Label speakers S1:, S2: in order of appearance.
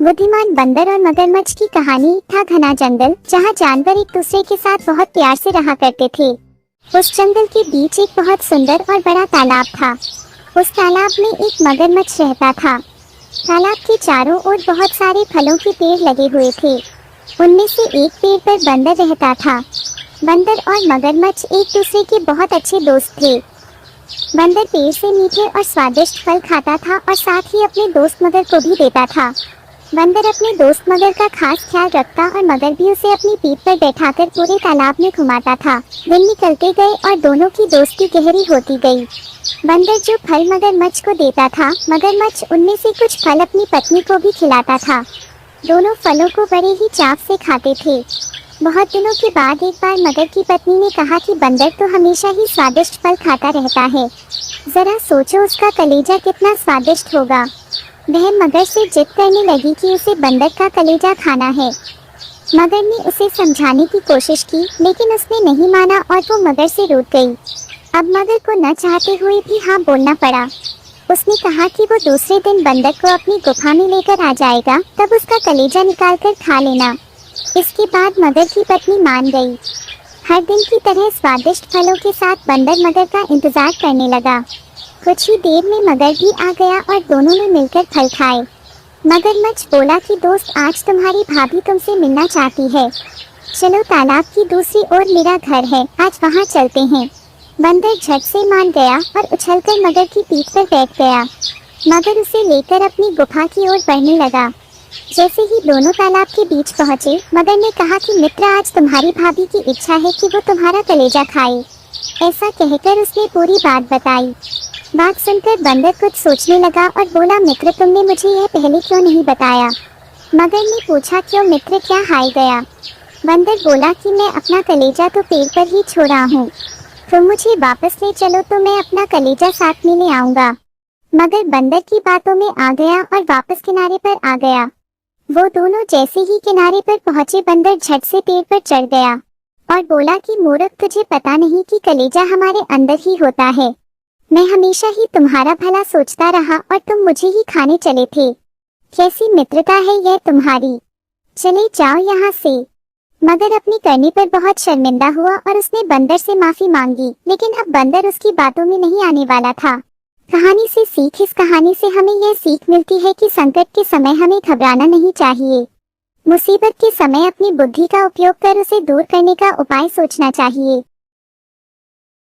S1: बुद्धिमान बंदर और मगरमच्छ की कहानी। था घना जंगल जहाँ जानवर एक दूसरे के साथ बहुत प्यार से रहा करते थे। उस जंगल के बीच एक बहुत सुंदर और बड़ा तालाब था। उस तालाब में एक मगरमच्छ रहता था। तालाब के चारों ओर बहुत सारे फलों के पेड़ लगे हुए थे। उनमें से एक पेड़ पर बंदर रहता था। बंदर और मगरमच्छ एक दूसरे के बहुत अच्छे दोस्त थे। बंदर पेड़ से मीठे और स्वादिष्ट फल खाता था और साथ ही अपने दोस्त मगर को भी देता था। बंदर अपने दोस्त मगर का खास ख्याल रखता और मगर भी उसे अपनी पीठ पर बैठाकर पूरे तालाब में घुमाता था। दिन निकलते गए और दोनों की दोस्ती गहरी होती गई। बंदर जो फल मगरमच्छ को देता था, मगरमच्छ उनमें से कुछ फल अपनी पत्नी को भी खिलाता था। दोनों फलों को बड़े ही चाव से खाते थे। बहुत दिनों के बाद एक बार मगर की पत्नी ने कहा कि बंदर तो हमेशा ही स्वादिष्ट फल खाता रहता है, जरा सोचो उसका कलेजा कितना स्वादिष्ट होगा। वह मगर से जिद करने लगी कि उसे बंदर का कलेजा खाना है। मगर ने उसे समझाने की कोशिश की, लेकिन उसने नहीं माना और वो मगर से रूठ गई। अब मगर को न चाहते हुए भी हाँ बोलना पड़ा। उसने कहा कि वो दूसरे दिन बंदर को अपनी गुफा में लेकर आ जाएगा, तब उसका कलेजा निकाल कर खा लेना। इसके बाद मगर की पत्नी मान गई। हर दिन की तरह स्वादिष्ट फलों के साथ बंदर मगर का इंतजार करने लगा। कुछ ही देर में मगर भी आ गया और दोनों ने मिलकर फल खाए। मगरमच्छ बोला कि दोस्त, आज तुम्हारी भाभी तुमसे मिलना चाहती है। चलो, तालाब की दूसरी ओर मेरा घर है, आज वहाँ चलते हैं। बंदर झट से मान गया और उछलकर मगर की पीठ पर बैठ गया। मगर उसे लेकर अपनी गुफा की ओर बढ़ने लगा। जैसे ही दोनों तालाब के बीच पहुँचे, मगर ने कहा कि मित्र, आज तुम्हारी भाभी की इच्छा है कि वो तुम्हारा कलेजा खाए। ऐसा कहकर उसने पूरी बात बताई। बात सुनकर बंदर कुछ सोचने लगा और बोला, मित्र, तुमने मुझे यह पहले क्यों नहीं बताया? मगर ने पूछा, क्यों मित्र, क्या हाल गया? बंदर बोला कि मैं अपना कलेजा तो पेड़ पर ही छोड़ा हूँ, तुम मुझे वापस ले चलो तो मैं अपना कलेजा साथ में ले आऊँगा। मगर बंदर की बातों में आ गया और वापस किनारे पर आ गया। वो दोनों जैसे ही किनारे पर पहुँचे, बंदर झट से पेड़ पर चढ़ गया और बोला कि मूर्ख, तुझे पता नहीं कि कलेजा हमारे अंदर ही होता है। मैं हमेशा ही तुम्हारा भला सोचता रहा और तुम मुझे ही खाने चले थे। कैसी मित्रता है यह तुम्हारी, चले जाओ यहाँ से। मगर अपनी करने पर बहुत शर्मिंदा हुआ और उसने बंदर से माफी मांगी, लेकिन अब बंदर उसकी बातों में नहीं आने वाला था। कहानी से सीख। इस कहानी से हमें यह सीख मिलती है कि संकट के समय हमें घबराना नहीं चाहिए। मुसीबत के समय अपनी बुद्धि का उपयोग कर उसे दूर करने का उपाय सोचना चाहिए।